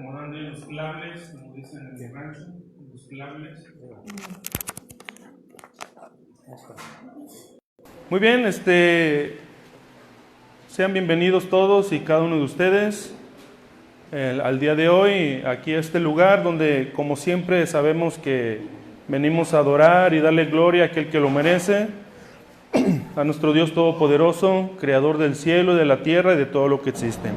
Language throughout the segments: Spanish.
acomodando en los claves, como dicen en el rancho, los claves. Muy bien, sean bienvenidos todos y cada uno de ustedes al día de hoy, aquí a este lugar donde, como siempre, sabemos que venimos a adorar y darle gloria a aquel que lo merece, a nuestro Dios Todopoderoso, Creador del cielo y de la tierra y de todo lo que existe.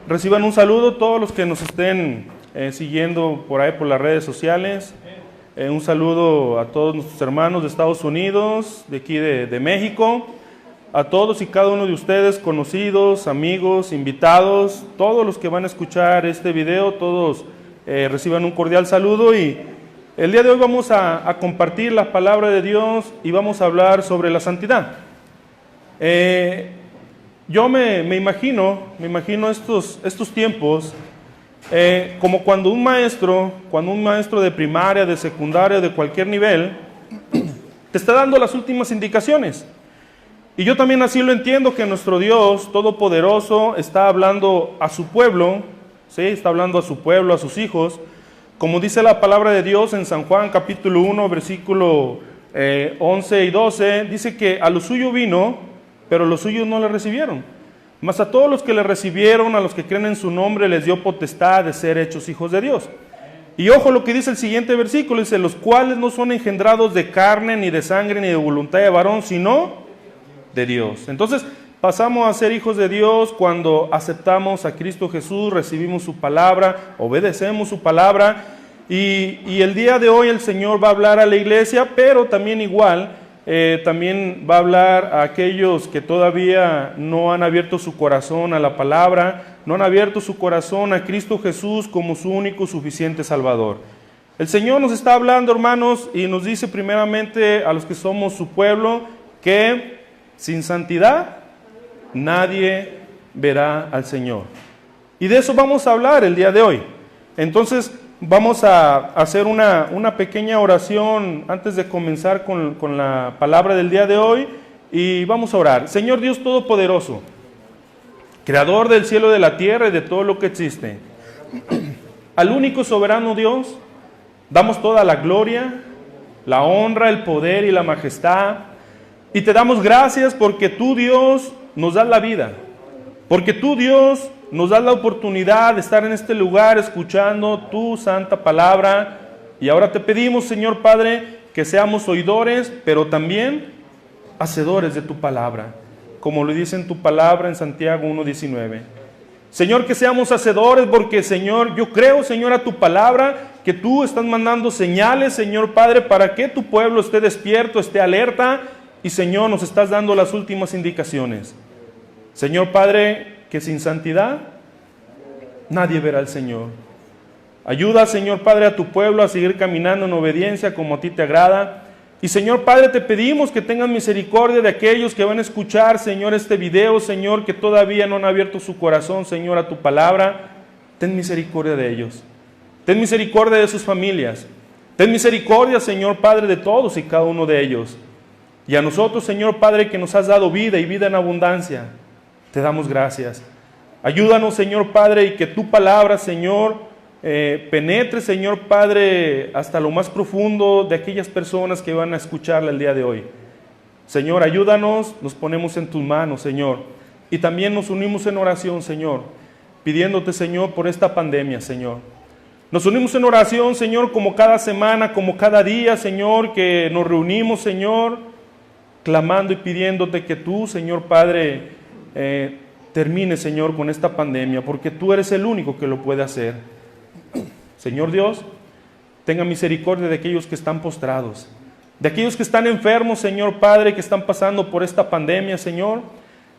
Reciban un saludo todos los que nos estén siguiendo por ahí por las redes sociales. Un saludo a todos nuestros hermanos de Estados Unidos, de aquí de México, a todos y cada uno de ustedes, conocidos, amigos, invitados, todos los que van a escuchar este video, todos reciban un cordial saludo. Y el día de hoy vamos a compartir la palabra de Dios y vamos a hablar sobre la santidad. Yo me imagino estos tiempos como cuando un maestro de primaria, de secundaria, de cualquier nivel, te está dando las últimas indicaciones. Y yo también así lo entiendo, que nuestro Dios Todopoderoso está hablando a su pueblo, ¿sí? Está hablando a su pueblo, a sus hijos, como dice la palabra de Dios en San Juan capítulo 1, versículo 11 y 12, dice que a lo suyo vino, pero los suyos no le recibieron. Mas a todos los que le recibieron, a los que creen en su nombre, les dio potestad de ser hechos hijos de Dios. Y ojo lo que dice el siguiente versículo, dice, los cuales no son engendrados de carne, ni de sangre, ni de voluntad de varón, sino de Dios. Entonces, pasamos a ser hijos de Dios cuando aceptamos a Cristo Jesús, recibimos su palabra, obedecemos su palabra, y el día de hoy el Señor va a hablar a la iglesia, pero también igual, también va a hablar a aquellos que todavía no han abierto su corazón a la palabra, no han abierto su corazón a Cristo Jesús como su único suficiente Salvador. El Señor nos está hablando, hermanos, y nos dice primeramente a los que somos su pueblo que sin santidad nadie verá al Señor. Y de eso vamos a hablar el día de hoy. Entonces vamos a hacer una pequeña oración antes de comenzar con la palabra del día de hoy, y vamos a orar. Señor Dios Todopoderoso, Creador del cielo y de la tierra y de todo lo que existe, al único soberano Dios, damos toda la gloria, la honra, el poder y la majestad, y te damos gracias porque tú, Dios, nos das la vida, porque tú, Dios, nos das la oportunidad de estar en este lugar escuchando tu santa palabra. Y ahora te pedimos, Señor Padre, que seamos oidores, pero también hacedores de tu palabra, como lo dice en tu palabra en Santiago 1:19. Señor, que seamos hacedores, porque, Señor, yo creo, Señor, a tu palabra, que tú estás mandando señales, Señor Padre, para que tu pueblo esté despierto, esté alerta, y, Señor, nos estás dando las últimas indicaciones. Señor Padre, que sin santidad nadie verá al Señor. Ayuda, Señor Padre, a tu pueblo a seguir caminando en obediencia como a ti te agrada. Y, Señor Padre, te pedimos que tengas misericordia de aquellos que van a escuchar, Señor, este video, Señor, que todavía no han abierto su corazón, Señor, a tu palabra. Ten misericordia de ellos. Ten misericordia de sus familias. Ten misericordia, Señor Padre, de todos y cada uno de ellos. Y a nosotros, Señor Padre, que nos has dado vida y vida en abundancia, te damos gracias. Ayúdanos, Señor Padre, y que tu palabra, Señor, penetre, Señor Padre, hasta lo más profundo de aquellas personas que van a escucharla el día de hoy. Señor, ayúdanos, nos ponemos en tus manos, Señor. Y también nos unimos en oración, Señor, pidiéndote, Señor, por esta pandemia, Señor. Nos unimos en oración, Señor, como cada semana, como cada día, Señor, que nos reunimos, Señor, clamando y pidiéndote que tú, Señor Padre, termine, Señor, con esta pandemia, porque tú eres el único que lo puede hacer. Señor Dios, tenga misericordia de aquellos que están postrados, de aquellos que están enfermos, Señor Padre, que están pasando por esta pandemia, Señor,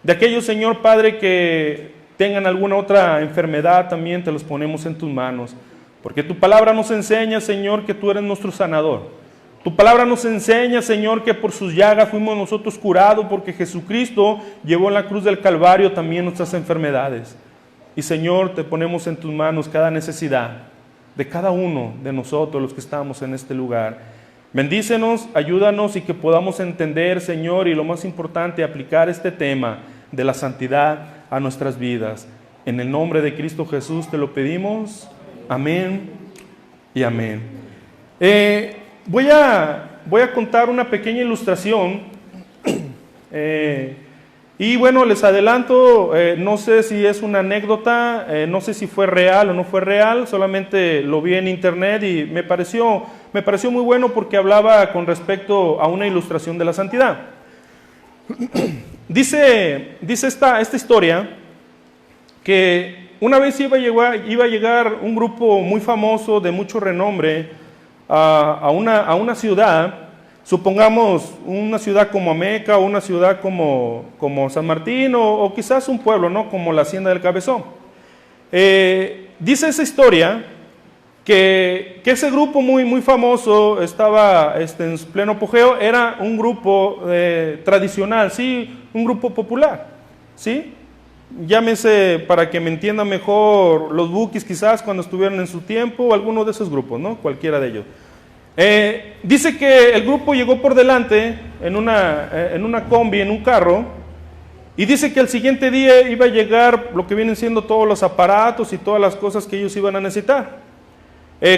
de aquellos, Señor Padre, que tengan alguna otra enfermedad, también te los ponemos en tus manos, porque tu palabra nos enseña, Señor, que tú eres nuestro sanador. Tu palabra nos enseña, Señor, que por sus llagas fuimos nosotros curados, porque Jesucristo llevó en la cruz del Calvario también nuestras enfermedades. Y, Señor, te ponemos en tus manos cada necesidad de cada uno de nosotros, los que estamos en este lugar. Bendícenos, ayúdanos, y que podamos entender, Señor, y lo más importante, aplicar este tema de la santidad a nuestras vidas. En el nombre de Cristo Jesús te lo pedimos. Amén y amén. Voy a contar una pequeña ilustración. Y bueno, les adelanto, no sé si es una anécdota, no sé si fue real o no fue real, solamente lo vi en internet y me pareció muy bueno porque hablaba con respecto a una ilustración de la santidad. Dice esta historia que una vez iba a llegar un grupo muy famoso, de mucho renombre, a una ciudad. Supongamos una ciudad como Ameca o una ciudad como San Martín o quizás un pueblo, ¿no? Como la Hacienda del Cabezón. Dice esa historia que ese grupo muy famoso estaba en pleno apogeo, era un grupo tradicional, ¿sí? Un grupo popular, ¿sí? Llámese, para que me entiendan mejor, los Bukis quizás cuando estuvieron en su tiempo, o alguno de esos grupos, ¿no? Cualquiera de ellos. Dice que el grupo llegó por delante en una combi, en un carro, y dice que al siguiente día iba a llegar lo que vienen siendo todos los aparatos y todas las cosas que ellos iban a necesitar.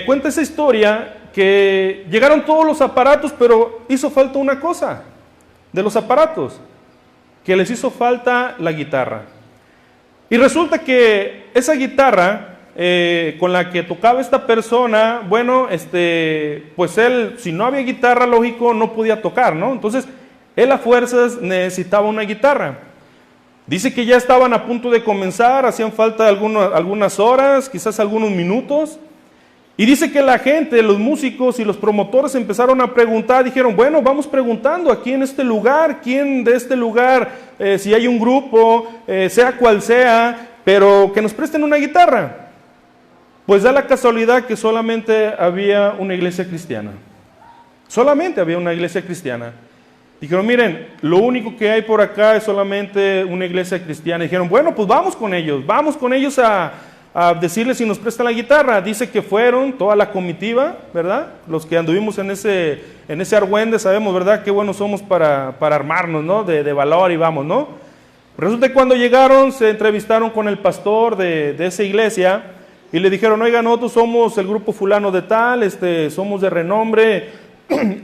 Cuenta esa historia que llegaron todos los aparatos, pero hizo falta una cosa de los aparatos, que les hizo falta la guitarra. Y resulta que esa guitarra con la que tocaba esta persona, bueno, pues él, si no había guitarra, lógico, no podía tocar, ¿no? Entonces, él a fuerzas necesitaba una guitarra. Dice que ya estaban a punto de comenzar, hacían falta algunas horas, quizás algunos minutos, y dice que la gente, los músicos y los promotores empezaron a preguntar, dijeron, bueno, vamos preguntando aquí en este lugar, quién de este lugar, si hay un grupo, sea cual sea, pero que nos presten una guitarra. Pues da la casualidad que solamente había una iglesia cristiana. Solamente había una iglesia cristiana. Dijeron, miren, lo único que hay por acá es solamente una iglesia cristiana. Dijeron, bueno, pues vamos con ellos a decirles si nos prestan la guitarra. Dice que fueron toda la comitiva, ¿verdad? Los que anduvimos en ese argüende sabemos, ¿verdad? Qué buenos somos para armarnos, ¿no? De valor y vamos, ¿no? Resulta que cuando llegaron se entrevistaron con el pastor de esa iglesia. Y le dijeron, oiga, nosotros somos el grupo fulano de tal, somos de renombre,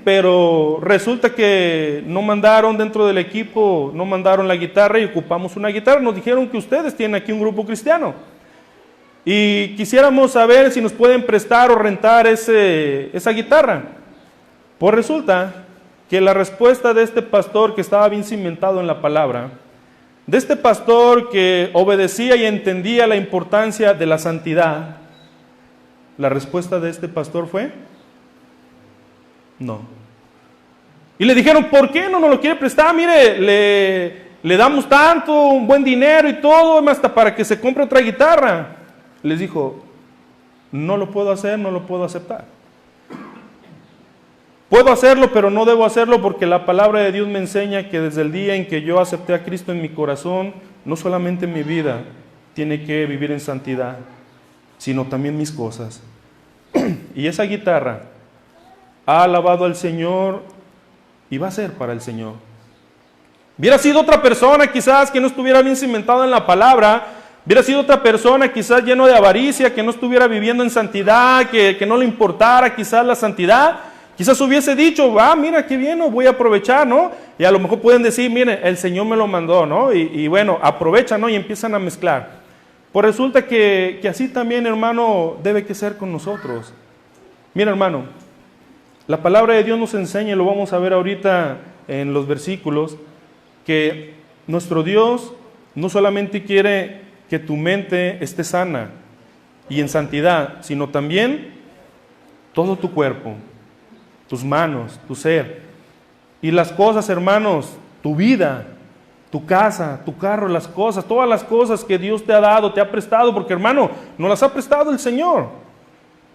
pero resulta que no mandaron dentro del equipo, no mandaron la guitarra y ocupamos una guitarra. Nos dijeron que ustedes tienen aquí un grupo cristiano. Y quisiéramos saber si nos pueden prestar o rentar esa guitarra. Pues resulta que la respuesta de este pastor que estaba bien cimentado en la palabra, de este pastor que obedecía y entendía la importancia de la santidad, la respuesta de este pastor fue, no. Y le dijeron, ¿por qué no nos lo quiere prestar? Mire, le damos tanto, un buen dinero y todo, hasta para que se compre otra guitarra. Les dijo, no lo puedo hacer, no lo puedo aceptar. Puedo hacerlo, pero no debo hacerlo porque la palabra de Dios me enseña que desde el día en que yo acepté a Cristo en mi corazón, no solamente mi vida tiene que vivir en santidad, sino también mis cosas. Y esa guitarra ha alabado al Señor y va a ser para el Señor. Hubiera sido otra persona quizás que no estuviera bien cimentado en la palabra, hubiera sido otra persona quizás lleno de avaricia, que no estuviera viviendo en santidad, que no le importara quizás la santidad. Quizás hubiese dicho, mira qué bien, ¿no? Voy a aprovechar, ¿no? Y a lo mejor pueden decir, miren, el Señor me lo mandó, ¿no? Y bueno, aprovechan, ¿no? Y empiezan a mezclar. Pues resulta que así también, hermano, debe que ser con nosotros. Mira, hermano, la palabra de Dios nos enseña, y lo vamos a ver ahorita en los versículos, que nuestro Dios no solamente quiere que tu mente esté sana y en santidad, sino también todo tu cuerpo, tus manos, tu ser. Y las cosas, hermanos, tu vida, tu casa, tu carro, las cosas, todas las cosas que Dios te ha dado, te ha prestado, porque hermano, nos las ha prestado el Señor.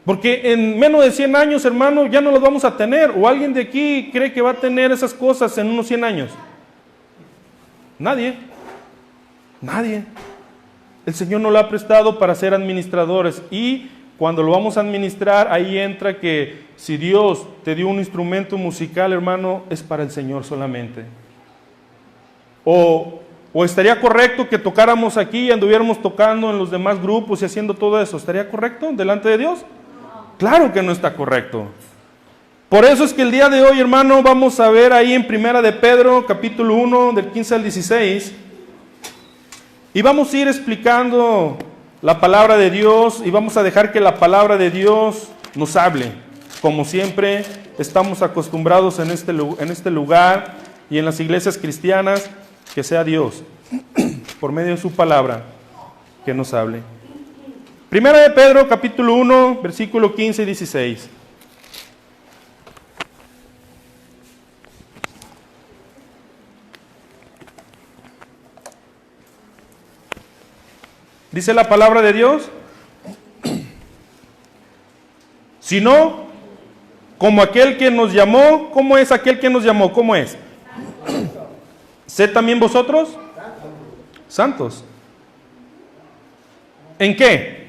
Porque en menos de 100 años, hermano, ya no las vamos a tener. ¿O alguien de aquí cree que va a tener esas cosas en unos 100 años? Nadie. Nadie. El Señor nos lo ha prestado para ser administradores. Y cuando lo vamos a administrar, ahí entra que si Dios te dio un instrumento musical, hermano, es para el Señor solamente. O ¿O estaría correcto que tocáramos aquí y anduviéramos tocando en los demás grupos y haciendo todo eso? ¿Estaría correcto delante de Dios? Claro que no está correcto. Por eso es que el día de hoy, hermano, vamos a ver ahí en Primera de Pedro, capítulo 1, del 15 al 16, y vamos a ir explicando la palabra de Dios y vamos a dejar que la palabra de Dios nos hable, como siempre estamos acostumbrados en este lugar y en las iglesias cristianas, que sea Dios, por medio de su palabra, que nos hable. Primera de Pedro, capítulo 1, versículo 15 y 16. Dice la palabra de Dios: sino como aquel que nos llamó. ¿Cómo es aquel que nos llamó? ¿Cómo es? ¿Sed también vosotros santos? ¿En qué?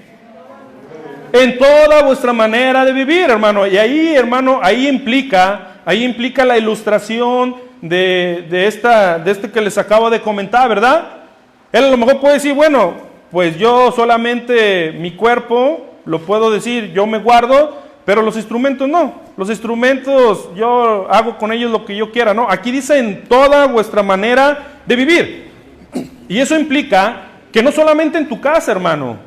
En toda vuestra manera de vivir, hermano. Y ahí, hermano, ahí implica la ilustración de este que les acabo de comentar, ¿verdad? Él a lo mejor puede decir, bueno, pues yo solamente mi cuerpo, lo puedo decir, yo me guardo, pero los instrumentos no. Los instrumentos yo hago con ellos lo que yo quiera, ¿no? Aquí dice en toda vuestra manera de vivir. Y eso implica que no solamente en tu casa, hermano.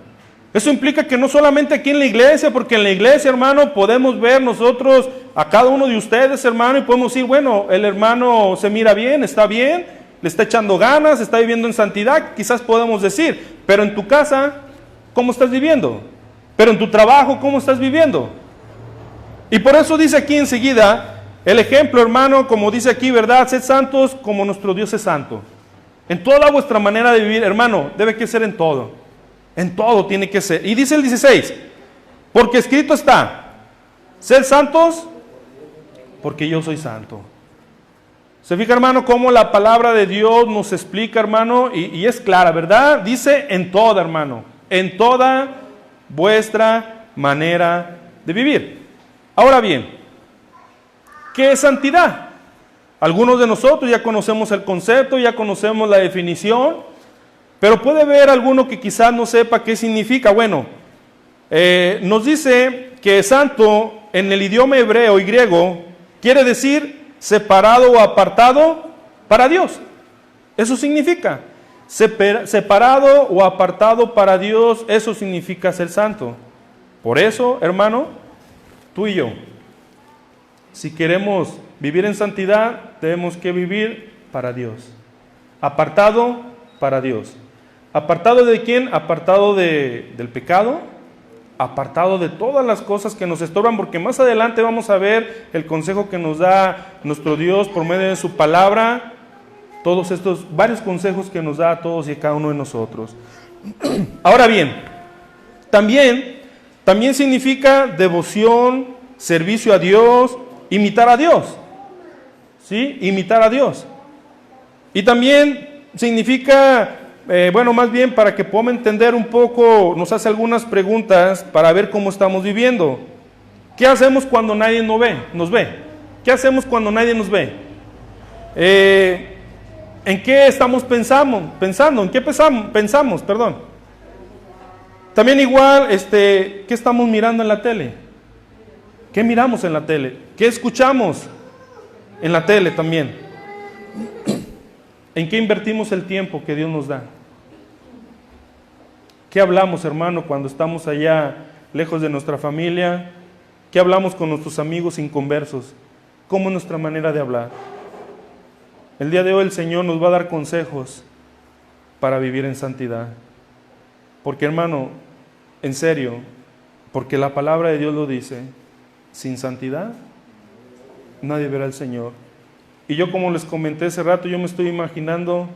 Eso implica que no solamente aquí en la iglesia, porque en la iglesia, hermano, podemos ver nosotros a cada uno de ustedes, hermano, y podemos decir, bueno, el hermano se mira bien, le está echando ganas, está viviendo en santidad, quizás podemos decir, pero en tu casa, ¿cómo estás viviendo? Pero en tu trabajo, ¿cómo estás viviendo? Y por eso dice aquí enseguida, el ejemplo, hermano, como dice aquí, ¿verdad? Sed santos como nuestro Dios es santo. En toda vuestra manera de vivir, hermano, debe que ser en todo. En todo tiene que ser. Y dice el 16, porque escrito está, sed santos porque yo soy santo. ¿Se fija, hermano, cómo la palabra de Dios nos explica, hermano? Y es clara, ¿verdad? Dice en toda, hermano, en toda vuestra manera de vivir. Ahora bien, ¿qué es santidad? Algunos de nosotros ya conocemos el concepto, ya conocemos la definición, pero puede haber alguno que quizás no sepa qué significa. Bueno, nos dice que santo en el idioma hebreo y griego quiere decir separado o apartado para Dios. Eso significa, separado o apartado para Dios, eso significa ser santo. Por eso, hermano, tú y yo, si queremos vivir en santidad, tenemos que vivir para Dios. Apartado para Dios. ¿Apartado de quién? Apartado del pecado, apartado de todas las cosas que nos estorban, porque más adelante vamos a ver el consejo que nos da nuestro Dios por medio de su palabra, todos estos varios consejos que nos da a todos y a cada uno de nosotros. Ahora bien, también significa devoción, servicio a Dios, imitar a Dios, ¿sí? Imitar a Dios. Y también significa, más bien para que podamos entender un poco, nos hace algunas preguntas para ver cómo estamos viviendo. ¿Qué hacemos cuando nadie nos ve? ¿Qué hacemos cuando nadie nos ve? ¿En qué estamos pensando? ¿En qué pensamos? También igual, ¿qué estamos mirando en la tele? ¿Qué miramos en la tele? ¿Qué escuchamos en la tele también? ¿En qué invertimos el tiempo que Dios nos da? ¿Qué hablamos, hermano, cuando estamos allá lejos de nuestra familia? ¿Qué hablamos con nuestros amigos inconversos? ¿Cómo es nuestra manera de hablar? El día de hoy el Señor nos va a dar consejos para vivir en santidad. Porque, hermano, en serio, porque la palabra de Dios lo dice, sin santidad nadie verá al Señor. Y yo, como les comenté hace rato, yo me estoy imaginando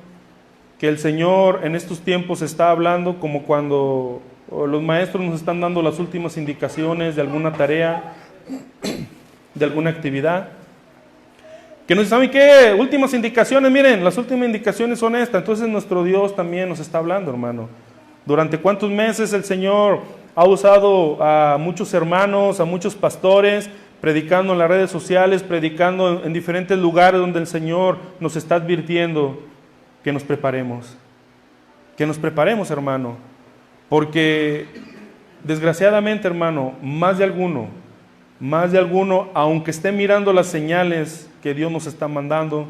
que el Señor en estos tiempos está hablando como cuando los maestros nos están dando las últimas indicaciones de alguna tarea, de alguna actividad. Que nos saben qué últimas indicaciones, miren, las últimas indicaciones son estas. Entonces nuestro Dios también nos está hablando, hermano. Durante cuántos meses el Señor ha usado a muchos hermanos, a muchos pastores, predicando en las redes sociales, predicando en diferentes lugares donde el Señor nos está advirtiendo que nos preparemos. Que nos preparemos, hermano. Porque desgraciadamente, hermano, más de alguno, aunque esté mirando las señales que Dios nos está mandando,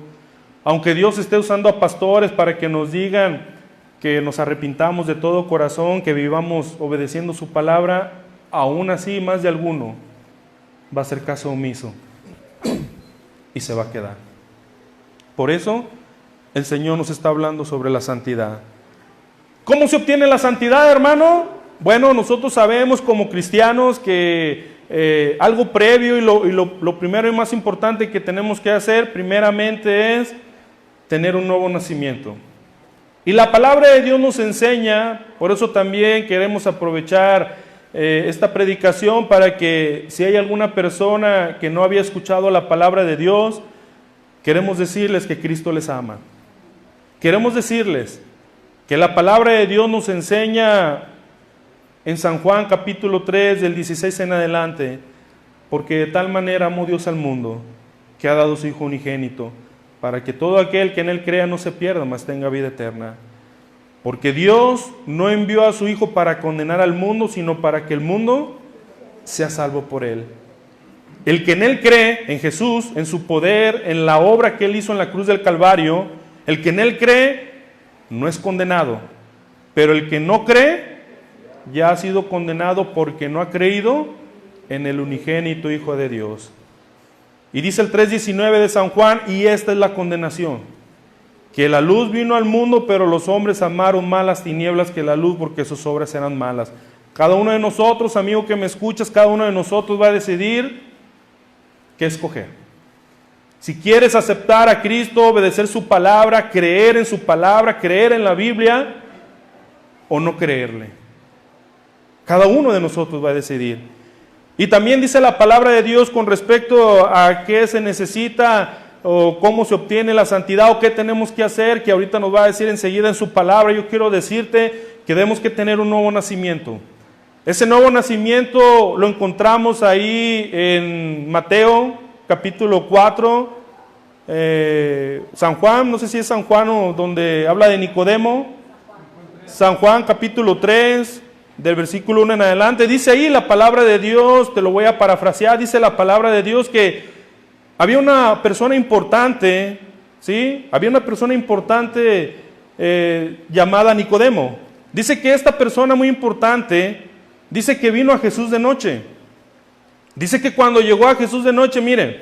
aunque Dios esté usando a pastores para que nos digan que nos arrepintamos de todo corazón, que vivamos obedeciendo su palabra, aún así más de alguno va a hacer caso omiso y se va a quedar. Por eso el Señor nos está hablando sobre la santidad. ¿Cómo se obtiene la santidad, hermano? Bueno, nosotros sabemos como cristianos que algo previo y lo primero y más importante que tenemos que hacer primeramente es tener un nuevo nacimiento. Y la palabra de Dios nos enseña, por eso también queremos aprovechar esta predicación para que si hay alguna persona que no había escuchado la palabra de Dios, queremos decirles que Cristo les ama. Queremos decirles que la palabra de Dios nos enseña en San Juan capítulo 3 del 16 en adelante, porque de tal manera amó Dios al mundo que ha dado su Hijo unigénito, para que todo aquel que en Él crea no se pierda, mas tenga vida eterna. Porque Dios no envió a su Hijo para condenar al mundo, sino para que el mundo sea salvo por Él. El que en Él cree, en Jesús, en su poder, en la obra que Él hizo en la cruz del Calvario, el que en Él cree no es condenado, pero el que no cree ya ha sido condenado porque no ha creído en el unigénito Hijo de Dios. Y dice el 3:19 de San Juan, y esta es la condenación, que la luz vino al mundo, pero los hombres amaron más las tinieblas que la luz, porque sus obras eran malas. Cada uno de nosotros, amigo que me escuchas, cada uno de nosotros va a decidir qué escoger. Si quieres aceptar a Cristo, obedecer su palabra, creer en su palabra, creer en la Biblia, o no creerle. Cada uno de nosotros va a decidir. Y también dice la palabra de Dios con respecto a qué se necesita o cómo se obtiene la santidad o qué tenemos que hacer, que ahorita nos va a decir enseguida en su palabra. Yo quiero decirte que tenemos que tener un nuevo nacimiento. Ese nuevo nacimiento lo encontramos ahí en Mateo capítulo 4, San Juan, no sé si es San Juan o donde habla de Nicodemo, San Juan capítulo 3, del versículo 1 en adelante, dice ahí la palabra de Dios, te lo voy a parafrasear, dice la palabra de Dios que había una persona importante, ¿sí? Había una persona importante llamada Nicodemo. Dice que esta persona muy importante, dice que vino a Jesús de noche. Dice que cuando llegó a Jesús de noche, miren,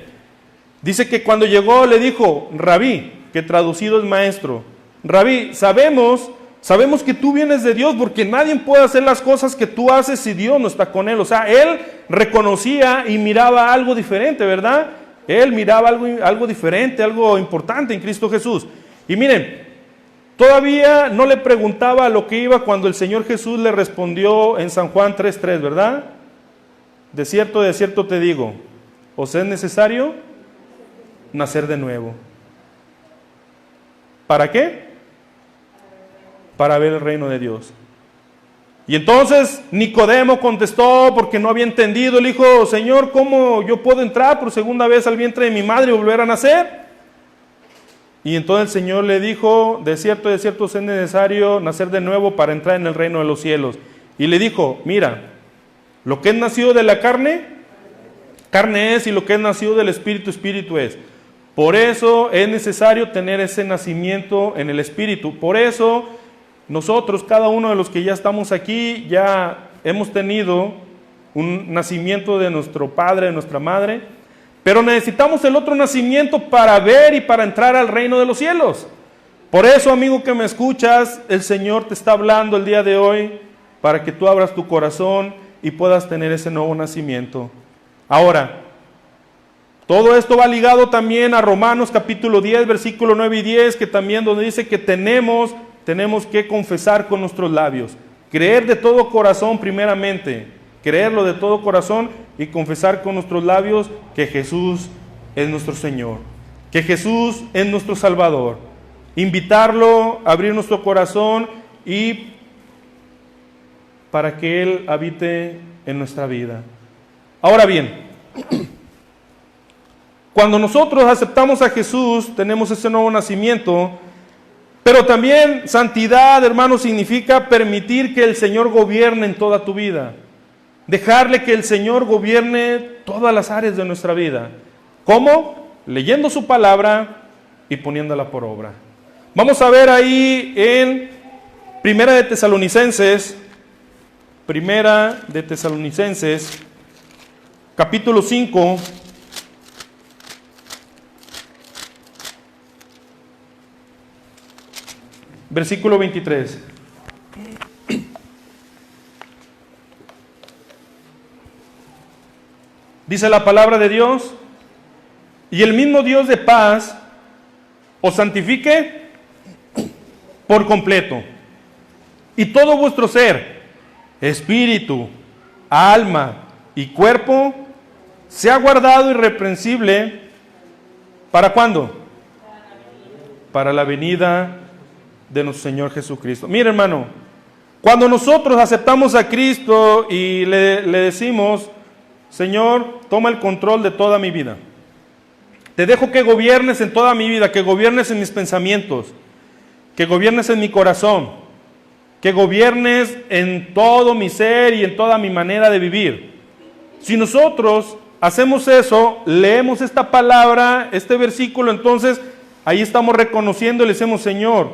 dice que cuando llegó le dijo, Rabí, que traducido es maestro, Rabí, sabemos que tú vienes de Dios, porque nadie puede hacer las cosas que tú haces si Dios no está con él. O sea, él reconocía y miraba algo diferente, ¿verdad? Él miraba algo diferente, algo importante en Cristo Jesús. Y miren, todavía no le preguntaba a lo que iba cuando el Señor Jesús le respondió en San Juan 3:3, ¿verdad? De cierto te digo, os es necesario nacer de nuevo. ¿Para qué? Para ver el reino de Dios. Y entonces Nicodemo contestó, porque no había entendido, él dijo, Señor, ¿cómo yo puedo entrar por segunda vez al vientre de mi madre y volver a nacer? Y entonces el Señor le dijo, de cierto es necesario nacer de nuevo para entrar en el reino de los cielos. Y le dijo, mira, lo que es nacido de la carne, carne es, y lo que es nacido del espíritu, espíritu es. Por eso es necesario tener ese nacimiento en el espíritu. Por eso nosotros, cada uno de los que ya estamos aquí, ya hemos tenido un nacimiento de nuestro padre, de nuestra madre, pero necesitamos el otro nacimiento para ver y para entrar al reino de los cielos. Por eso, amigo que me escuchas, el Señor te está hablando el día de hoy para que tú abras tu corazón y puedas tener ese nuevo nacimiento. Ahora, todo esto va ligado también a Romanos capítulo 10, versículo 9 y 10, que también donde dice que tenemos que confesar con nuestros labios, creer de todo corazón primeramente, creerlo de todo corazón y confesar con nuestros labios que Jesús es nuestro Señor, que Jesús es nuestro Salvador, invitarlo a abrir nuestro corazón y para que Él habite en nuestra vida. Ahora bien, cuando nosotros aceptamos a Jesús, tenemos ese nuevo nacimiento. Pero también santidad, hermano, significa permitir que el Señor gobierne en toda tu vida. Dejarle que el Señor gobierne todas las áreas de nuestra vida. ¿Cómo? Leyendo su palabra y poniéndola por obra. Vamos a ver ahí en Primera de Tesalonicenses, capítulo 5, versículo 23. Dice la palabra de Dios: y el mismo Dios de paz os santifique por completo, y todo vuestro ser, espíritu, alma y cuerpo, sea guardado irreprensible. ¿Para cuándo? Para la venida de nuestro Señor Jesucristo. Mira, hermano, cuando nosotros aceptamos a Cristo y le decimos: Señor, toma el control de toda mi vida, te dejo que gobiernes en toda mi vida, que gobiernes en mis pensamientos, que gobiernes en mi corazón, que gobiernes en todo mi ser y en toda mi manera de vivir. Si nosotros hacemos eso, leemos esta palabra, este versículo, entonces ahí estamos reconociendo y le decimos: Señor,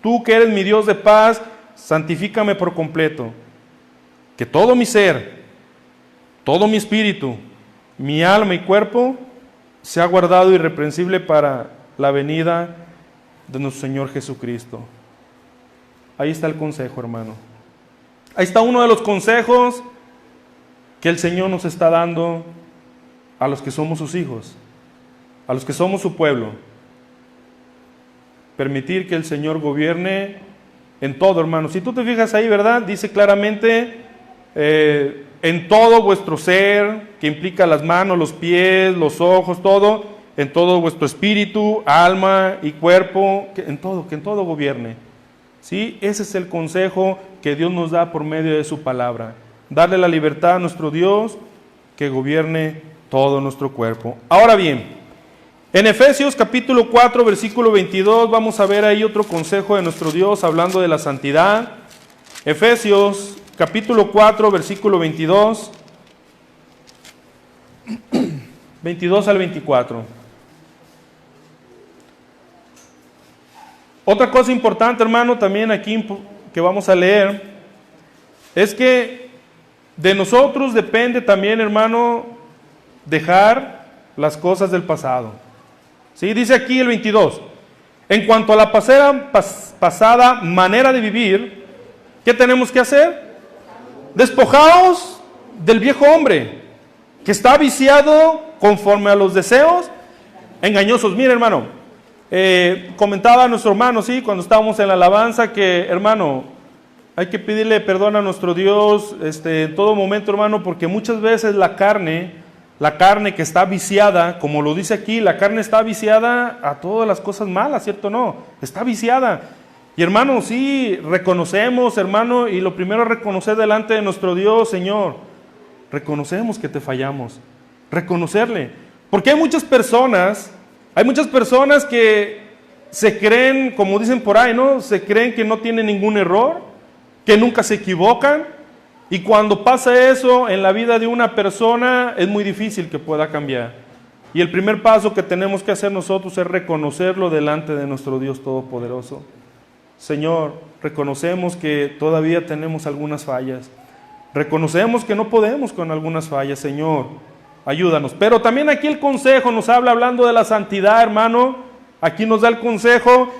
tú que eres mi Dios de paz, santifícame por completo. Que todo mi ser, todo mi espíritu, mi alma y cuerpo sea guardado irreprensible para la venida de nuestro Señor Jesucristo. Ahí está el consejo, hermano. Ahí está uno de los consejos que el Señor nos está dando a los que somos sus hijos, a los que somos su pueblo. Permitir que el Señor gobierne en todo, hermano. Si tú te fijas ahí, ¿verdad? Dice claramente en todo vuestro ser, que implica las manos, los pies, los ojos, todo, en todo vuestro espíritu, alma y cuerpo, que en todo gobierne. ¿Sí? Ese es el consejo que Dios nos da por medio de su palabra. Darle la libertad a nuestro Dios, que gobierne todo nuestro cuerpo. Ahora bien, en Efesios capítulo 4, versículo 22, vamos a ver ahí otro consejo de nuestro Dios hablando de la santidad. Efesios capítulo 4, versículo 22, 22 al 24. Otra cosa importante, hermano, también aquí que vamos a leer, es que de nosotros depende también, hermano, dejar las cosas del pasado. ¿Sí? Dice aquí el 22. En cuanto a la pasada manera de vivir, ¿qué tenemos que hacer? Despojaos del viejo hombre, que está viciado conforme a los deseos engañosos. Mire, hermano, comentaba nuestro hermano, sí, cuando estábamos en la alabanza, que, hermano, hay que pedirle perdón a nuestro Dios en todo momento, hermano, porque muchas veces la carne que está viciada, como lo dice aquí, la carne está viciada a todas las cosas malas, ¿cierto o no? Está viciada. Y, hermano, sí, reconocemos, hermano, y lo primero es reconocer delante de nuestro Dios: Señor, reconocemos que te fallamos, reconocerle. Porque hay muchas personas que se creen, como dicen por ahí, ¿no? Se creen que no tienen ningún error, que nunca se equivocan, y cuando pasa eso en la vida de una persona, es muy difícil que pueda cambiar. Y el primer paso que tenemos que hacer nosotros es reconocerlo delante de nuestro Dios Todopoderoso. Señor, reconocemos que todavía tenemos algunas fallas. Reconocemos que no podemos con algunas fallas, Señor. Ayúdanos. Pero también aquí el consejo nos habla, hablando de la santidad, hermano. Aquí nos da el consejo: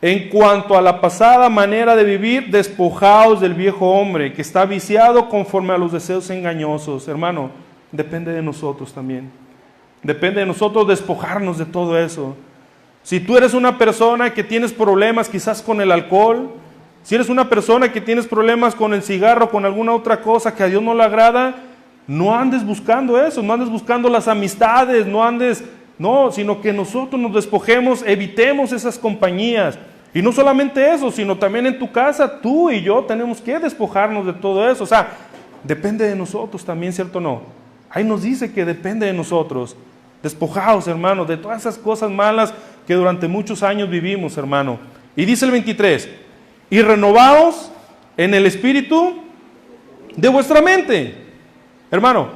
en cuanto a la pasada manera de vivir, despojaos del viejo hombre, que está viciado conforme a los deseos engañosos. Hermano, depende de nosotros también. Depende de nosotros despojarnos de todo eso. Si tú eres una persona que tienes problemas quizás con el alcohol, si eres una persona que tienes problemas con el cigarro, con alguna otra cosa que a Dios no le agrada, no andes buscando eso, no andes buscando las amistades, sino que nosotros nos despojemos, evitemos esas compañías. Y no solamente eso, sino también en tu casa, tú y yo tenemos que despojarnos de todo eso. O sea, depende de nosotros también, ¿cierto o no? Ahí nos dice que depende de nosotros. Despojaos, hermano, de todas esas cosas malas que durante muchos años vivimos, hermano. Y dice el 23, y renovaos en el espíritu de vuestra mente. Hermano,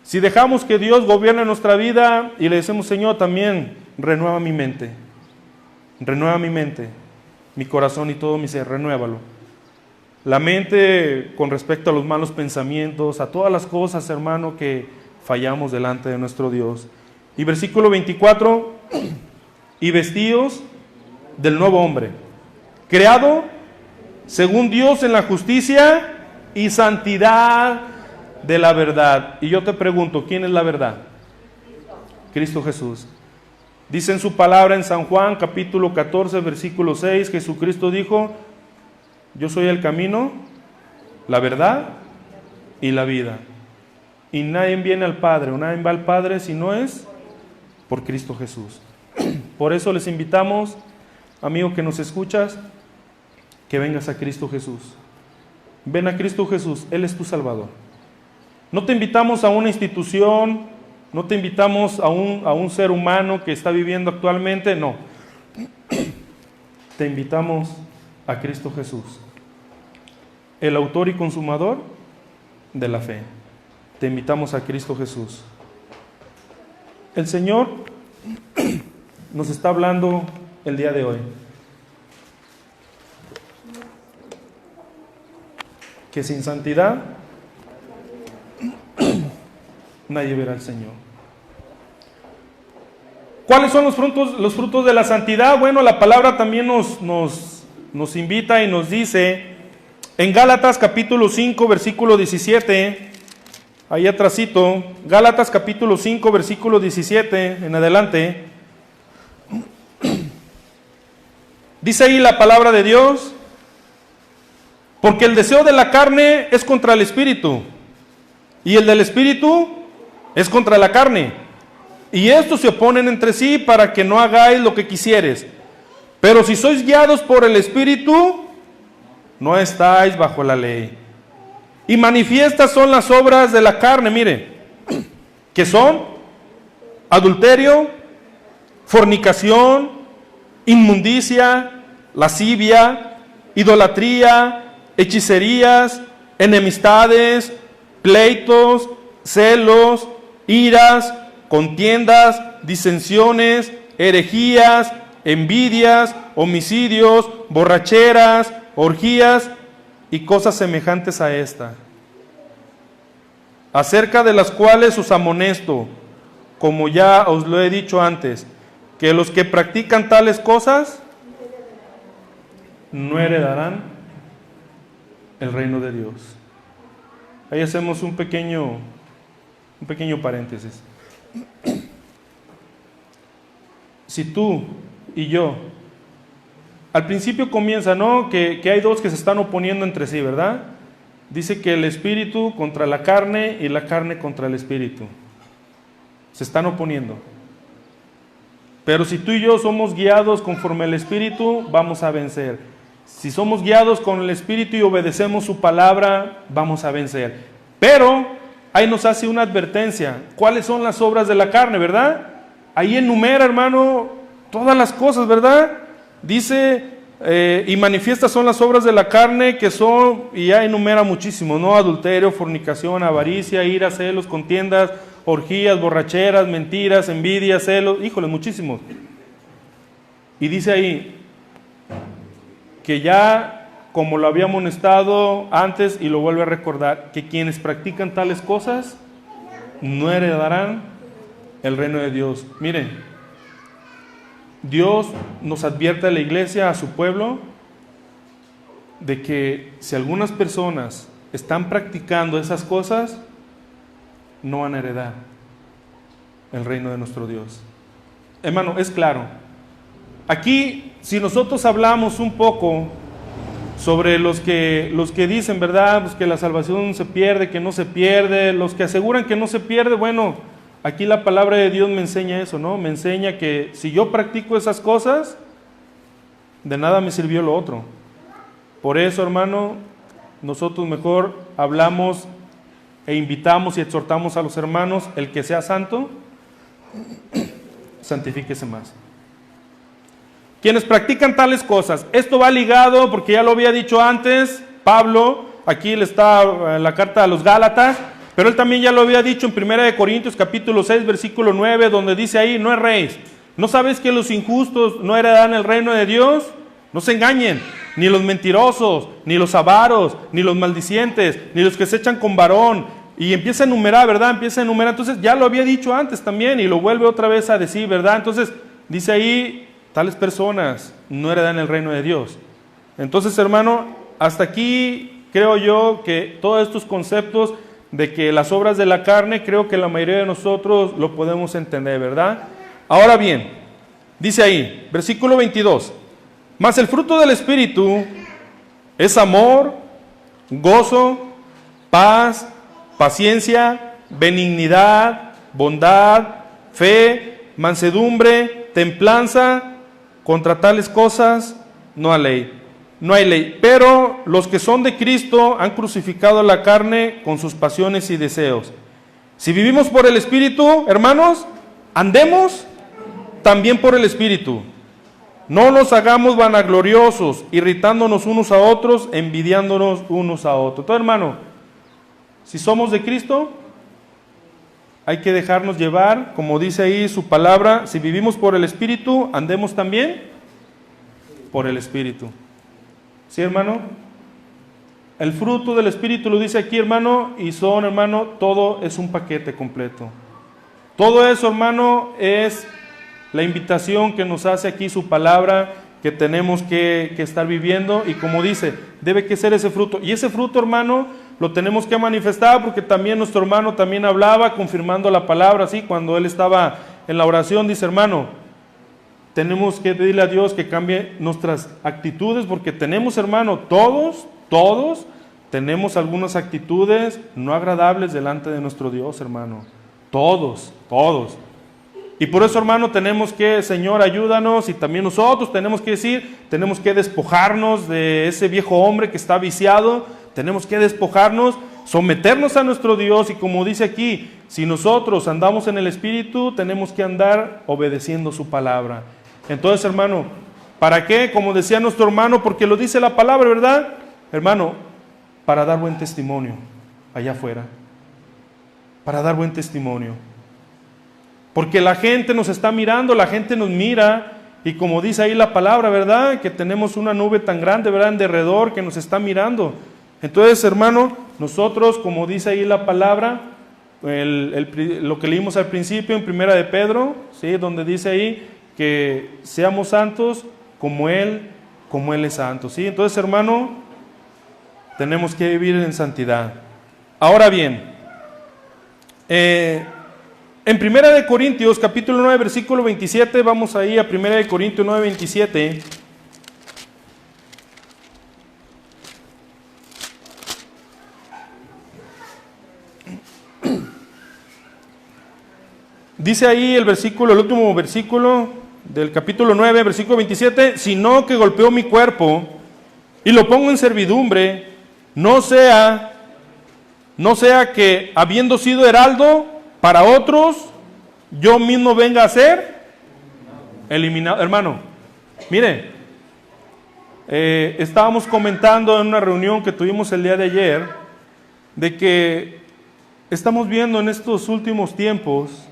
si dejamos que Dios gobierne nuestra vida y le decimos, Señor, también renueva mi mente, mi corazón y todo mi ser, renuévalo. La mente con respecto a los malos pensamientos, a todas las cosas, hermano, que fallamos delante de nuestro Dios. Y versículo 24, y vestíos del nuevo hombre, creado según Dios en la justicia y santidad de la verdad. Y yo te pregunto, ¿quién es la verdad? Cristo Jesús. Dice en su palabra en San Juan, capítulo 14, versículo 6, Jesucristo dijo, yo soy el camino, la verdad y la vida. Y nadie viene al Padre, o nadie va al Padre si no es por Cristo Jesús. Por eso les invitamos, amigo que nos escuchas, que vengas a Cristo Jesús. Ven a Cristo Jesús, Él es tu Salvador. No te invitamos a una institución, no te invitamos a un ser humano que está viviendo actualmente, no. Te invitamos a Cristo Jesús, el autor y consumador de la fe. Te invitamos a Cristo Jesús. El Señor nos está hablando el día de hoy. Que sin santidad nadie verá al Señor. ¿Cuáles son los frutos de la santidad? Bueno, la palabra también nos invita y nos dice en Gálatas capítulo 5, versículo 17, ahí atrásito, Gálatas capítulo 5, versículo 17, en adelante, dice ahí la palabra de Dios, porque el deseo de la carne es contra el espíritu, y el del espíritu es contra la carne, y estos se oponen entre sí para que no hagáis lo que quisieres. Pero si sois guiados por el espíritu, no estáis bajo la ley. Y manifiestas son las obras de la carne, mire, que son adulterio, fornicación, inmundicia, lascivia, idolatría, hechicerías, enemistades, pleitos, celos, iras, contiendas, disensiones, herejías, envidias, homicidios, borracheras, orgías y cosas semejantes a esta, acerca de las cuales os amonesto, como ya os lo he dicho antes, que los que practican tales cosas no heredarán el reino de Dios. Ahí hacemos un pequeño paréntesis. Si tú y yo, al principio comienza, ¿no? Que hay dos que se están oponiendo entre sí, ¿verdad? Dice que el espíritu contra la carne y la carne contra el espíritu. Se están oponiendo. Pero si tú y yo somos guiados conforme al espíritu, vamos a vencer. Si somos guiados con el espíritu y obedecemos su palabra, vamos a vencer. Pero ahí nos hace una advertencia. ¿Cuáles son las obras de la carne, verdad? Ahí enumera, hermano, todas las cosas, ¿verdad? Dice, y manifiestas son las obras de la carne que son, y ya enumera muchísimo, ¿no? Adulterio, fornicación, avaricia, ira, celos, contiendas, orgías, borracheras, mentiras, envidias, celos, híjole, muchísimos. Y dice ahí, que ya, como lo había amonestado antes y lo vuelve a recordar, que quienes practican tales cosas no heredarán el reino de Dios. Miren, Dios nos advierte a la iglesia, a su pueblo, de que si algunas personas están practicando esas cosas, no van a heredar el reino de nuestro Dios. Hermano, es claro. Aquí, si nosotros hablamos un poco sobre los que dicen, ¿verdad?, pues que la salvación se pierde, que no se pierde, los que aseguran que no se pierde, bueno, aquí la palabra de Dios me enseña eso, ¿no? Me enseña que si yo practico esas cosas, de nada me sirvió lo otro. Por eso, hermano, nosotros mejor hablamos e invitamos y exhortamos a los hermanos, el que sea santo, santifíquese más. quienes practican tales cosas. Esto va ligado, porque ya lo había dicho antes, Pablo, aquí le está la carta a los Gálatas, pero él también ya lo había dicho en 1 Corintios capítulo 6, versículo 9, donde dice ahí, no erréis. ¿No sabéis que los injustos no heredarán el reino de Dios? No se engañen, ni los mentirosos, ni los avaros, ni los maldicientes, ni los que se echan con varón. Y empieza a enumerar, ¿verdad? Empieza a enumerar. Entonces ya lo había dicho antes también y lo vuelve otra vez a decir, ¿verdad? Entonces dice ahí, tales personas no heredan el reino de Dios. Entonces, hermano, hasta aquí creo yo que todos estos conceptos de que las obras de la carne, creo que la mayoría de nosotros lo podemos entender, ¿verdad? Ahora bien, dice ahí, versículo 22, mas el fruto del Espíritu es amor, gozo, paz, paciencia, benignidad, bondad, fe, mansedumbre, templanza. Contra tales cosas no hay ley. No hay ley. Pero los que son de Cristo han crucificado la carne con sus pasiones y deseos. Si vivimos por el Espíritu, hermanos, andemos también por el Espíritu. No nos hagamos vanagloriosos, irritándonos unos a otros, envidiándonos unos a otros. Entonces, hermano, si somos de Cristo, hay que dejarnos llevar, como dice ahí su palabra, si vivimos por el Espíritu, andemos también por el Espíritu. ¿Sí, hermano? El fruto del Espíritu lo dice aquí, hermano, y son, hermano, todo es un paquete completo. Todo eso, hermano, es la invitación que nos hace aquí su palabra, que tenemos que estar viviendo, y como dice, debe que ser ese fruto. Y ese fruto, hermano, lo tenemos que manifestar, porque también nuestro hermano también hablaba, confirmando la palabra, así, cuando él estaba en la oración, dice, hermano, tenemos que pedirle a Dios que cambie nuestras actitudes, porque tenemos, hermano, todos tenemos algunas actitudes no agradables delante de nuestro Dios, hermano. Todos. Y por eso, hermano, tenemos que, Señor, ayúdanos, y también nosotros tenemos que decir, tenemos que despojarnos de ese viejo hombre que está viciado, tenemos que despojarnos, someternos a nuestro Dios, y como dice aquí, si nosotros andamos en el Espíritu, tenemos que andar obedeciendo su palabra. Entonces, hermano, ¿para qué? Como decía nuestro hermano, porque lo dice la palabra, ¿verdad? Hermano, para dar buen testimonio allá afuera, para dar buen testimonio. Porque la gente nos está mirando, la gente nos mira, y como dice ahí la palabra, ¿verdad? Que tenemos una nube tan grande, ¿verdad? En derredor que nos está mirando. Entonces, hermano, nosotros, como dice ahí la palabra, lo que leímos al principio en 1 de Pedro, ¿sí? Donde dice ahí que seamos santos como Él es santo, ¿sí? Entonces, hermano, tenemos que vivir en santidad. Ahora bien, en 1 de Corintios, capítulo 9, versículo 27, vamos ahí a 1 de Corintios 9, 27. Dice ahí el último versículo del capítulo 9, versículo 27, sino que golpeó mi cuerpo y lo pongo en servidumbre, no sea que habiendo sido heraldo para otros, yo mismo venga a ser eliminado. Hermano, mire, estábamos comentando en una reunión que tuvimos el día de ayer, de que estamos viendo en estos últimos tiempos,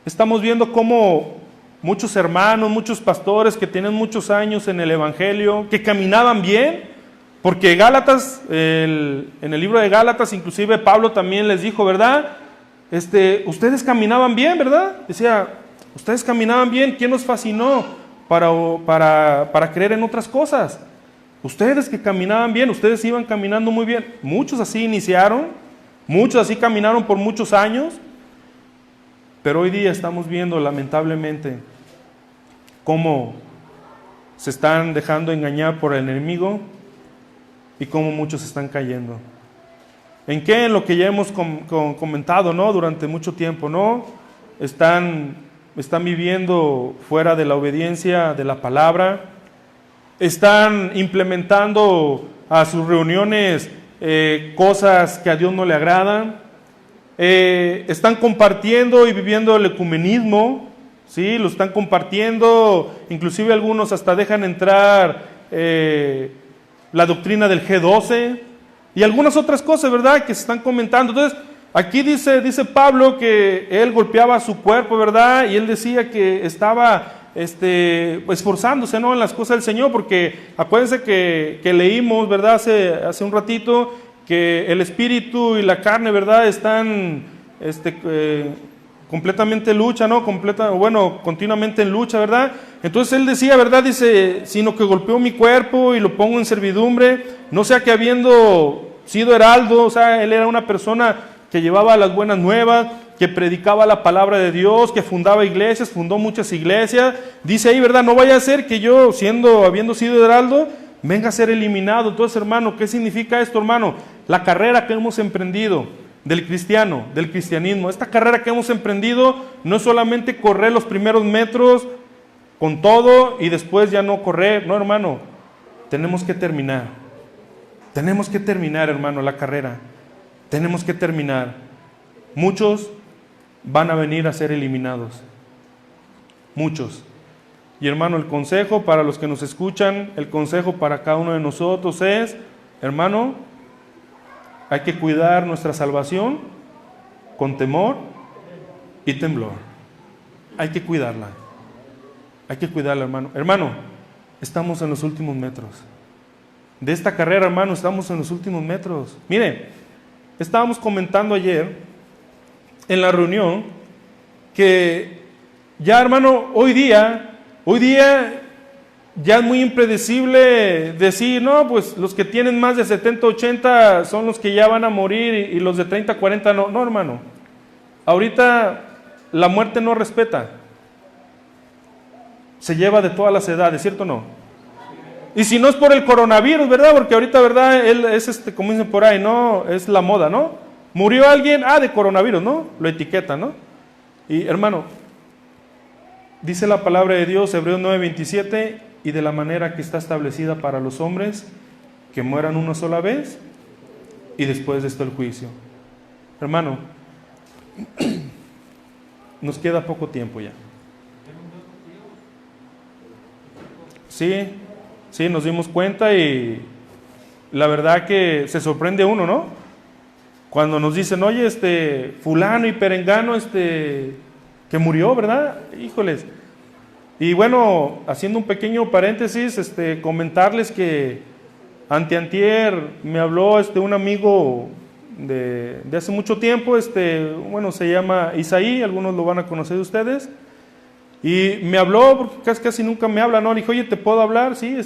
estamos viendo cómo muchos hermanos, muchos pastores que tienen muchos años en el Evangelio, que caminaban bien, porque Gálatas, en el libro de Gálatas, inclusive Pablo también les dijo, ¿verdad? Ustedes caminaban bien, ¿verdad? Decía, ustedes caminaban bien, ¿quién nos fascinó para creer en otras cosas? Ustedes que caminaban bien, ustedes iban caminando muy bien. Muchos así iniciaron, muchos así caminaron por muchos años, pero hoy día estamos viendo lamentablemente cómo se están dejando engañar por el enemigo y cómo muchos están cayendo. ¿En qué? En lo que ya hemos comentado, ¿no? Durante mucho tiempo, ¿no? Están viviendo fuera de la obediencia de la palabra, están implementando a sus reuniones cosas que a Dios no le agradan, están compartiendo y viviendo el ecumenismo, Sí, lo están compartiendo, inclusive algunos hasta dejan entrar la doctrina del G12 y algunas otras cosas, ¿verdad?, que se están comentando. Entonces, aquí dice Pablo que él golpeaba su cuerpo, ¿verdad?, y él decía que estaba esforzándose, ¿no?, en las cosas del Señor, porque acuérdense que leímos, ¿verdad?, hace un ratito, que el espíritu y la carne, ¿verdad?, están completamente en lucha, ¿no? Continuamente en lucha, ¿verdad? Entonces él decía, ¿verdad? Dice, sino que golpeó mi cuerpo y lo pongo en servidumbre, no sea que habiendo sido heraldo, o sea, él era una persona que llevaba las buenas nuevas, que predicaba la palabra de Dios, que fundaba iglesias, fundó muchas iglesias. Dice ahí, ¿verdad? No vaya a ser que yo, habiendo sido heraldo, venga a ser eliminado. Entonces, hermano, ¿qué significa esto, hermano? La carrera que hemos emprendido del cristianismo. Esta carrera que hemos emprendido no es solamente correr los primeros metros con todo y después ya no correr. No, hermano, tenemos que terminar. Tenemos que terminar, hermano, la carrera. Tenemos que terminar. Muchos van a venir a ser eliminados. Muchos. Y hermano, el consejo para los que nos escuchan, el consejo para cada uno de nosotros es, hermano, hay que cuidar nuestra salvación con temor y temblor. Hay que cuidarla. Hay que cuidarla, hermano. Hermano, estamos en los últimos metros. De esta carrera, hermano, estamos en los últimos metros. Mire, estábamos comentando ayer en la reunión que ya, hermano, hoy día ya es muy impredecible decir, no, pues los que tienen más de 70, 80 son los que ya van a morir y los de 30, 40 no. No, hermano. Ahorita la muerte no respeta. Se lleva de todas las edades, ¿cierto o no? Y si no es por el coronavirus, ¿verdad? Porque ahorita, ¿verdad? Él es, como dicen por ahí, ¿no? Es la moda, ¿no? Murió alguien, de coronavirus, ¿no? Lo etiquetan, ¿no? Y hermano, dice la palabra de Dios, Hebreos 9:27, y de la manera que está establecida para los hombres, que mueran una sola vez, y después de esto el juicio. Hermano, nos queda poco tiempo ya. Sí, nos dimos cuenta y la verdad que se sorprende uno, ¿no? Cuando nos dicen, oye, fulano y perengano, que murió, ¿verdad? Híjoles. Y bueno, haciendo un pequeño paréntesis, comentarles que antier me habló un amigo de hace mucho tiempo, se llama Isaí, algunos lo van a conocer de ustedes, y me habló, porque casi nunca me habla, ¿no? Le dije, oye, ¿te puedo hablar? Sí,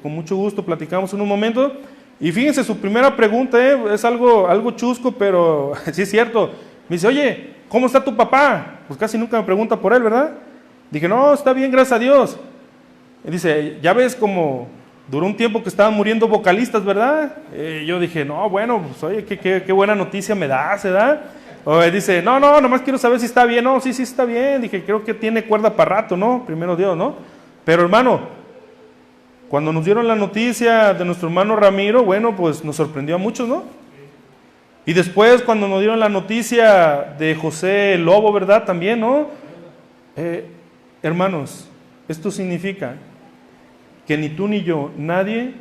con mucho gusto, platicamos en un momento, y fíjense, su primera pregunta, es algo chusco, pero sí es cierto. Me dice, oye, ¿cómo está tu papá? Pues casi nunca me pregunta por él, ¿verdad? Dije, no, está bien, gracias a Dios. Y dice, ya ves como duró un tiempo que estaban muriendo vocalistas, ¿verdad? Yo dije, no, bueno, pues oye, qué buena noticia me das, ¿verdad? O dice, no, nomás quiero saber si está bien. No, sí está bien. Dije, creo que tiene cuerda para rato, ¿no? Primero Dios, ¿no? Pero hermano, cuando nos dieron la noticia de nuestro hermano Ramiro, bueno, pues nos sorprendió a muchos, ¿no? Y después cuando nos dieron la noticia de José Lobo, ¿verdad? También, ¿no? Hermanos, esto significa que ni tú ni yo, nadie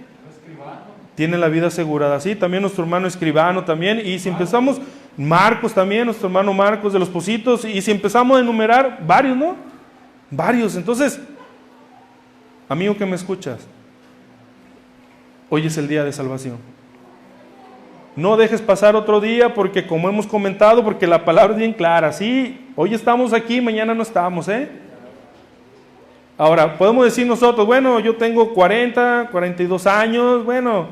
tiene la vida asegurada. Sí, también nuestro hermano Escribano también. Y si empezamos, Marcos también, nuestro hermano Marcos de los Pocitos. Y si empezamos a enumerar, varios, ¿no? Varios. Entonces, amigo que me escuchas, hoy es el día de salvación. No dejes pasar otro día porque, como hemos comentado, porque la palabra es bien clara. Sí, hoy estamos aquí, mañana no estamos, Ahora, podemos decir nosotros, bueno, yo tengo 40, 42 años, bueno,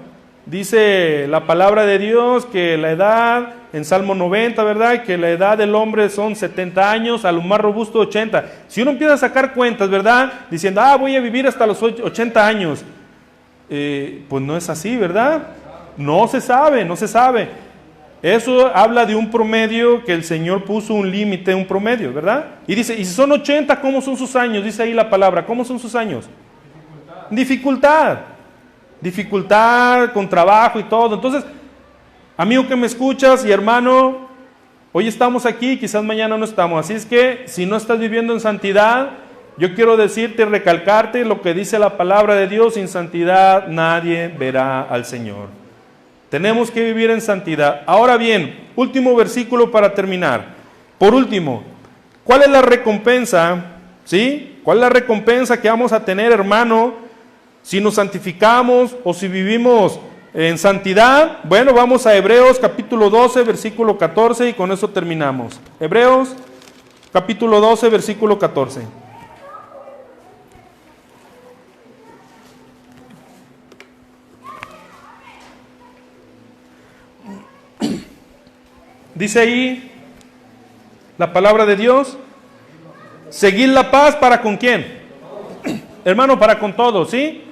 dice la palabra de Dios que la edad, en Salmo 90, ¿verdad? Que la edad del hombre son 70 años, a lo más robusto 80. Si uno empieza a sacar cuentas, ¿verdad? Diciendo, voy a vivir hasta los 80 años. Pues no es así, ¿verdad? No se sabe. Eso habla de un promedio que el Señor puso un límite, un promedio, ¿verdad? Y dice, y si son 80, ¿cómo son sus años? Dice ahí la palabra, ¿cómo son sus años? Dificultad con trabajo y todo. Entonces, amigo que me escuchas y hermano, Hoy estamos aquí, quizás mañana no estamos. Así es que si no estás viviendo en santidad, yo quiero decirte, recalcarte lo que dice la palabra de Dios: sin santidad nadie verá al Señor. Tenemos que vivir en santidad. Ahora bien, último versículo para terminar. Por último, ¿cuál es la recompensa? ¿Sí? ¿Cuál es la recompensa que vamos a tener, hermano, si nos santificamos o si vivimos en santidad? Bueno, vamos a Hebreos capítulo 12, versículo 14 y con eso terminamos. Hebreos capítulo 12, versículo 14. Dice ahí la palabra de Dios: seguid la paz para con quién, hermano, para con todos, ¿sí?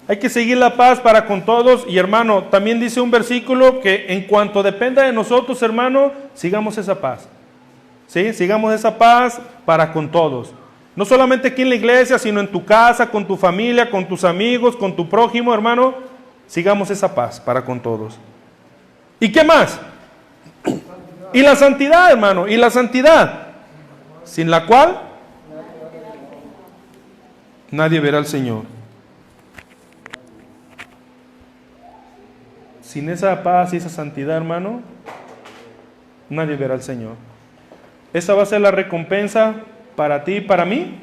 Hay que seguir la paz para con todos. Y hermano, también dice un versículo que en cuanto dependa de nosotros, hermano, sigamos esa paz, ¿sí? Sigamos esa paz para con todos. No solamente aquí en la iglesia, sino en tu casa, con tu familia, con tus amigos, con tu prójimo, hermano. Sigamos esa paz para con todos. ¿Y qué más? Y la santidad, hermano, y la santidad, sin la cual nadie verá al Señor. Sin esa paz y esa santidad, hermano, nadie verá al Señor. Esa va a ser la recompensa para ti y para mí,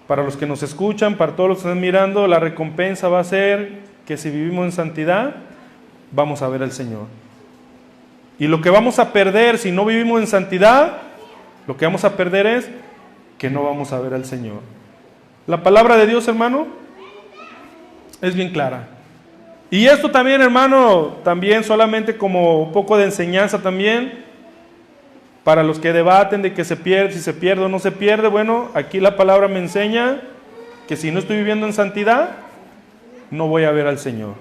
para los que nos escuchan, para todos los que están mirando. La recompensa va a ser que si vivimos en santidad, vamos a ver al Señor. Y lo que vamos a perder si no vivimos en santidad, lo que vamos a perder es que no vamos a ver al Señor. La palabra de Dios, hermano, es bien clara. Y esto también, hermano, también solamente como un poco de enseñanza también, para los que debaten de que se pierde, si se pierde o no se pierde. Bueno, aquí la palabra me enseña que si no estoy viviendo en santidad, no voy a ver al Señor.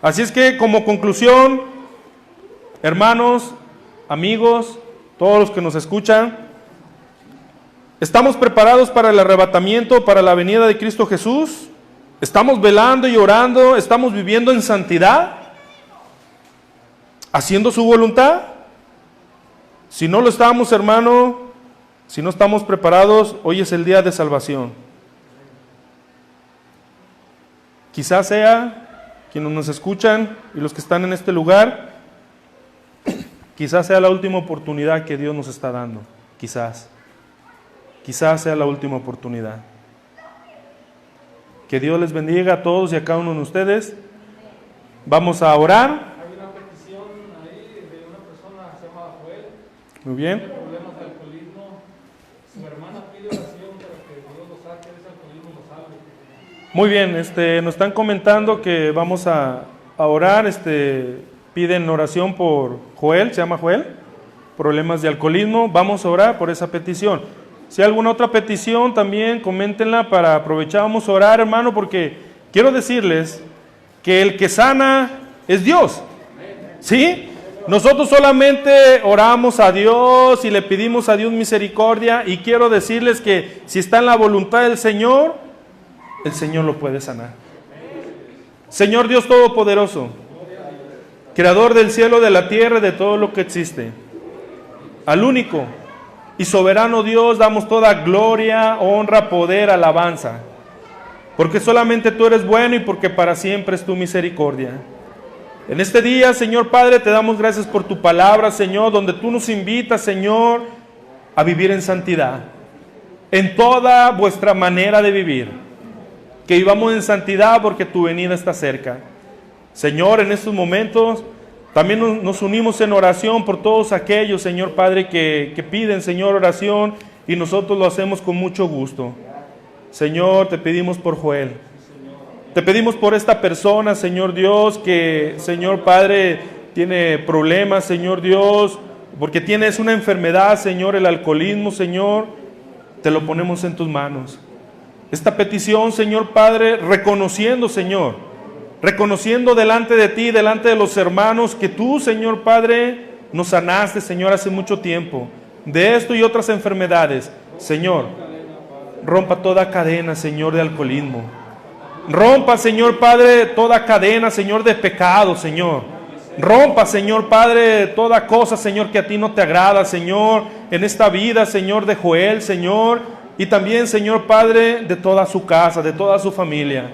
Así es que como conclusión, hermanos, amigos, todos los que nos escuchan, ¿estamos preparados para el arrebatamiento, para la venida de Cristo Jesús? ¿Estamos velando y orando? ¿Estamos viviendo en santidad? ¿Haciendo su voluntad? Si no lo estamos, hermano, si no estamos preparados, hoy es el día de salvación. Quizás sea quienes nos escuchan y los que están en este lugar, quizás sea la última oportunidad que Dios nos está dando. Quizás sea la última oportunidad. Que Dios les bendiga a todos y a cada uno de ustedes. Vamos a orar. Hay una petición ahí de una persona que se llama Joel. Muy bien. Tiene problemas de alcoholismo. Su hermana pide oración para que Dios lo saque de ese alcoholismo y lo salve. Muy bien, nos están comentando que vamos a orar. Piden oración por Joel, se llama Joel, problemas de alcoholismo. Vamos a orar por esa petición. Si hay alguna otra petición, también coméntenla para aprovechar. Vamos a orar, hermano, porque quiero decirles que el que sana es Dios, ¿sí? Nosotros solamente oramos a Dios y le pedimos a Dios misericordia, y quiero decirles que si está en la voluntad del Señor, el Señor lo puede sanar. Señor Dios Todopoderoso, Creador del cielo, de la tierra y de todo lo que existe, al único y soberano Dios damos toda gloria, honra, poder, alabanza, porque solamente tú eres bueno y porque para siempre es tu misericordia. En este día, Señor Padre, te damos gracias por tu palabra, Señor, donde tú nos invitas, Señor, a vivir en santidad, en toda vuestra manera de vivir, que vivamos en santidad porque tu venida está cerca. Señor, en estos momentos también nos unimos en oración por todos aquellos, Señor Padre, que piden, Señor, oración, y nosotros lo hacemos con mucho gusto. Señor, te pedimos por Joel. Te pedimos por esta persona, Señor Dios, que, Señor Padre, tiene problemas, Señor Dios, porque es una enfermedad, Señor, el alcoholismo, Señor. Te lo ponemos en tus manos. Esta petición, Señor Padre, reconociendo, Señor, reconociendo delante de ti, delante de los hermanos, que tú, Señor Padre, nos sanaste, Señor, hace mucho tiempo, de esto y otras enfermedades. Señor, rompa toda cadena, Señor, de alcoholismo. Rompa, Señor Padre, toda cadena, Señor, de pecado, Señor. Rompa, Señor Padre, toda cosa, Señor, que a ti no te agrada, Señor, en esta vida, Señor, de Joel, Señor, y también, Señor Padre, de toda su casa, de toda su familia.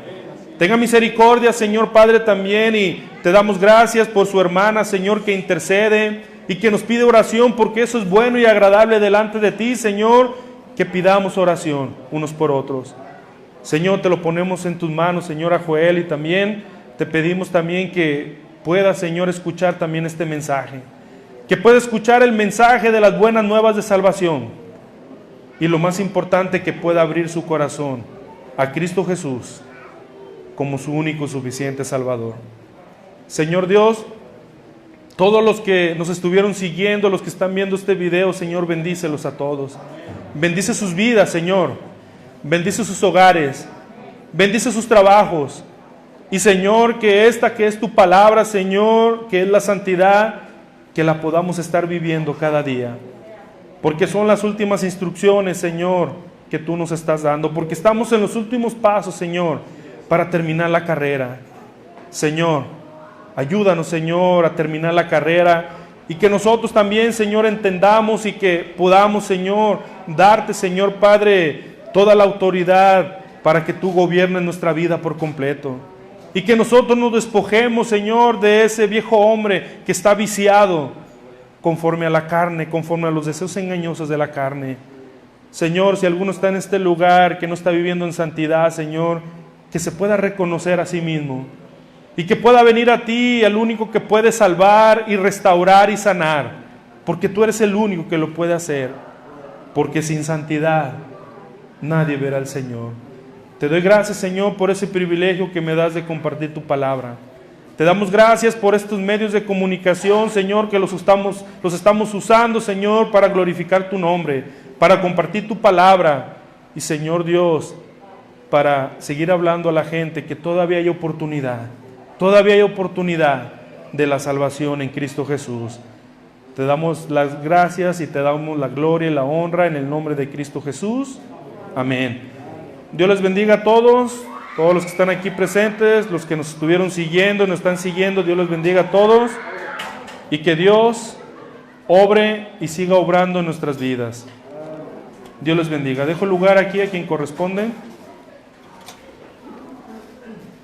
Tenga misericordia, Señor Padre, también, y te damos gracias por su hermana, Señor, que intercede y que nos pide oración, porque eso es bueno y agradable delante de ti, Señor, que pidamos oración unos por otros. Señor, te lo ponemos en tus manos, Señor, a Joel, y también te pedimos también que pueda, Señor, escuchar también este mensaje, que pueda escuchar el mensaje de las buenas nuevas de salvación, y lo más importante, que pueda abrir su corazón a Cristo Jesús como su único suficiente Salvador. Señor Dios, todos los que nos estuvieron siguiendo, los que están viendo este video, Señor, bendícelos a todos. Bendice sus vidas, Señor. Bendice sus hogares. Bendice sus trabajos. Y Señor, que esta que es tu palabra, Señor, que es la santidad, que la podamos estar viviendo cada día. Porque son las últimas instrucciones, Señor, que tú nos estás dando. Porque estamos en los últimos pasos, Señor, para terminar la carrera. Señor, ayúdanos, Señor, a terminar la carrera, y que nosotros también, Señor, entendamos y que podamos, Señor, darte, Señor Padre, toda la autoridad para que tú gobiernes nuestra vida por completo. Y que nosotros nos despojemos, Señor, de ese viejo hombre que está viciado conforme a la carne, conforme a los deseos engañosos de la carne. Señor, si alguno está en este lugar que no está viviendo en santidad, Señor, que se pueda reconocer a sí mismo y que pueda venir a ti, al único que puede salvar y restaurar y sanar, porque tú eres el único que lo puede hacer, porque sin santidad nadie verá al Señor. Te doy gracias, Señor, por ese privilegio que me das de compartir tu palabra. Te damos gracias por estos medios de comunicación, Señor, que los estamos usando, Señor, para glorificar tu nombre, para compartir tu palabra, y Señor Dios, para seguir hablando a la gente que todavía hay oportunidad de la salvación en Cristo Jesús. Te damos las gracias y te damos la gloria y la honra en el nombre de Cristo Jesús. Amén. Dios les bendiga a todos los que están aquí presentes, los que nos estuvieron siguiendo, nos están siguiendo. Dios les bendiga a todos, y que Dios obre y siga obrando en nuestras vidas. Dios les bendiga. Dejo lugar aquí a quien corresponde.